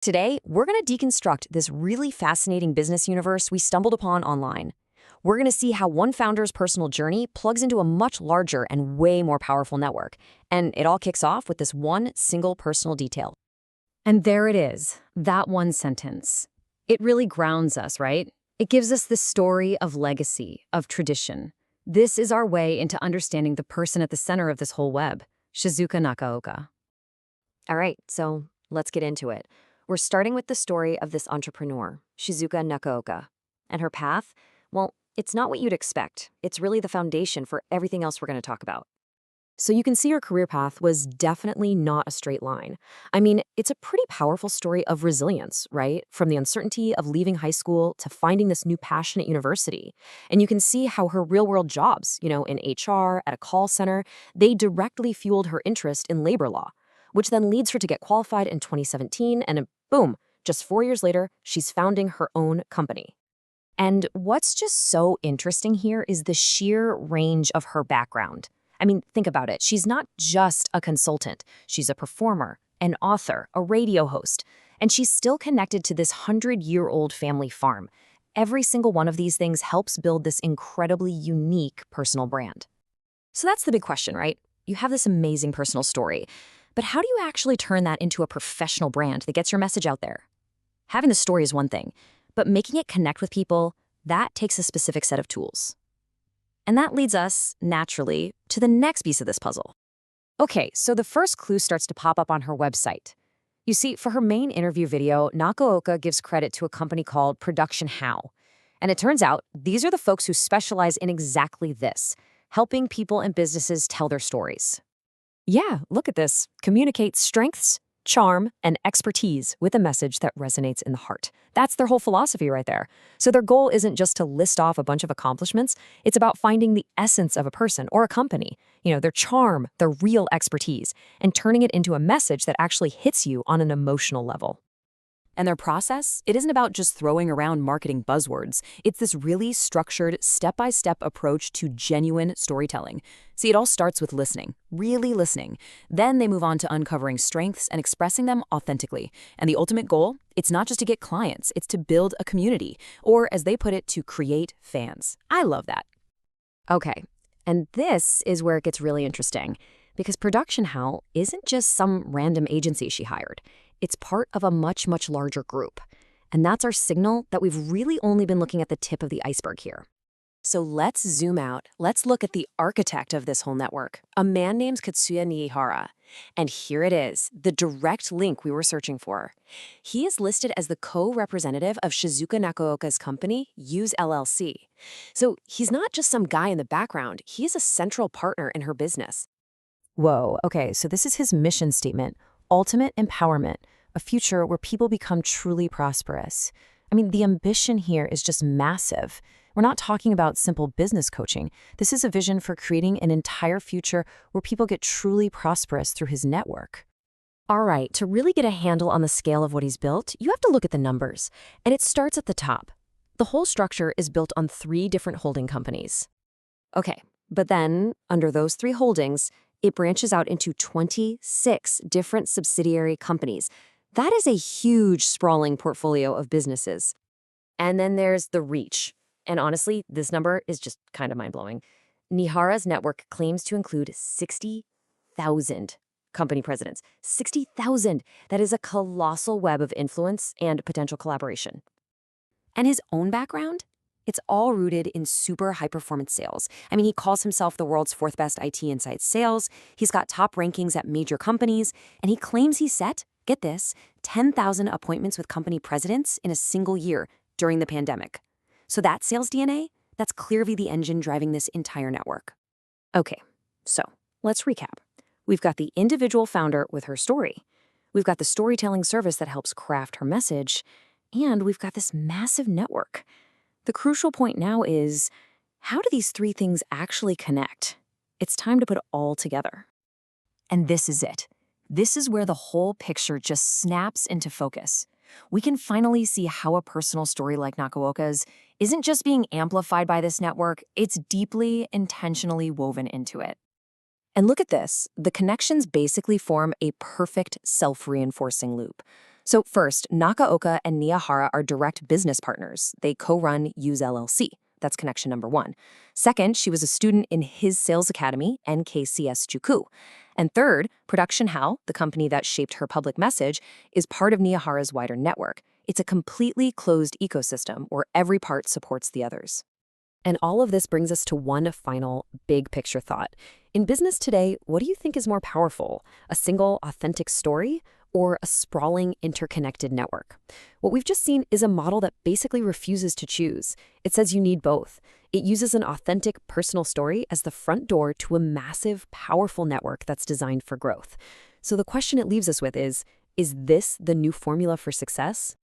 Today, we're going to deconstruct this really fascinating business universe we stumbled upon online. We're going to see how one founder's personal journey plugs into a much larger and way more powerful network. And it all kicks off with this one single personal detail. And there it is, that one sentence. It really grounds us, right? It gives us this story of legacy, of tradition. This is our way into understanding the person at the center of this whole web, Shizuka Nakaoka. All right, so let's get into it. We're starting with the story of this entrepreneur, Shizuka Nakaoka. And her path, well, it's not what you'd expect. It's really the foundation for everything else we're going to talk about. So you can see her career path was definitely not a straight line. I mean, it's a pretty powerful story of resilience, right? From the uncertainty of leaving high school to finding this new passion at university. And you can see how her real-world jobs, in HR, at a call center, they directly fueled her interest in labor law, which then leads her to get qualified in 2017, and boom, just 4 years later, she's founding her own company. And what's just so interesting here is the sheer range of her background. I mean, think about it. She's not just a consultant. She's a performer, an author, a radio host, and she's still connected to this 100-year-old family farm. Every single one of these things helps build this incredibly unique personal brand. So that's the big question, right? You have this amazing personal story, but how do you actually turn that into a professional brand that gets your message out there? Having the story is one thing, but making it connect with people, that takes a specific set of tools. And that leads us, naturally, to the next piece of this puzzle. Okay, so the first clue starts to pop up on her website. You see, for her main interview video, Nakaoka gives credit to a company called Production How. And it turns out these are the folks who specialize in exactly this, helping people and businesses tell their stories. Yeah, look at this. Communicate strengths, charm, and expertise with a message that resonates in the heart. That's their whole philosophy right there. So their goal isn't just to list off a bunch of accomplishments. It's about finding the essence of a person or a company, their charm, their real expertise, and turning it into a message that actually hits you on an emotional level. And their process, it isn't about just throwing around marketing buzzwords. It's this really structured, step-by-step approach to genuine storytelling. See, it all starts with listening, really listening. Then they move on to uncovering strengths and expressing them authentically. And the ultimate goal, it's not just to get clients, it's to build a community, or as they put it, to create fans. I love that. Okay, and this is where it gets really interesting, because Production How isn't just some random agency she hired. It's part of a much, much larger group. And that's our signal that we've really only been looking at the tip of the iceberg here. So let's zoom out. Let's look at the architect of this whole network, a man named Katsuya Nihara. And here it is, the direct link we were searching for. He is listed as the co-representative of Shizuka Nakaoka's company, Use LLC. So he's not just some guy in the background, he is a central partner in her business. Whoa, okay, so this is his mission statement. Ultimate empowerment, a future where people become truly prosperous. I mean, the ambition here is just massive. We're not talking about simple business coaching. This is a vision for creating an entire future where people get truly prosperous through his network. All right, to really get a handle on the scale of what he's built, you have to look at the numbers. And it starts at the top. The whole structure is built on 3 different holding companies. Okay, but then, under those 3 holdings, it branches out into 26 different subsidiary companies. That is a huge, sprawling portfolio of businesses. And then there's the reach. And honestly, this number is just kind of mind-blowing. Nihara's network claims to include 60,000 company presidents. 60,000! That is a colossal web of influence and potential collaboration. And his own background? It's all rooted in super high-performance sales. I mean, he calls himself the world's 4th best IT inside sales. He's got top rankings at major companies, and he claims he set, get this, 10,000 appointments with company presidents in a single year during the pandemic. So that sales DNA, that's clearly the engine driving this entire network. Okay, so let's recap. We've got the individual founder with her story. We've got the storytelling service that helps craft her message, and we've got this massive network. The crucial point now is, how do these 3 things actually connect? It's time to put it all together. And this is it. This is where the whole picture just snaps into focus. We can finally see how a personal story like Nakaoka's isn't just being amplified by this network, it's deeply, intentionally woven into it. And look at this. The connections basically form a perfect self-reinforcing loop. So first, Nakaoka and Niyahara are direct business partners. They co-run Use LLC. That's connection number one. Second, she was a student in his sales academy, NKCS Juku. And third, Production How, the company that shaped her public message, is part of Niyahara's wider network. It's a completely closed ecosystem where every part supports the others. And all of this brings us to one final big picture thought. In business today, what do you think is more powerful? A single, authentic story or a sprawling, interconnected network? What we've just seen is a model that basically refuses to choose. It says you need both. It uses an authentic, personal story as the front door to a massive, powerful network that's designed for growth. So the question it leaves us with is this the new formula for success?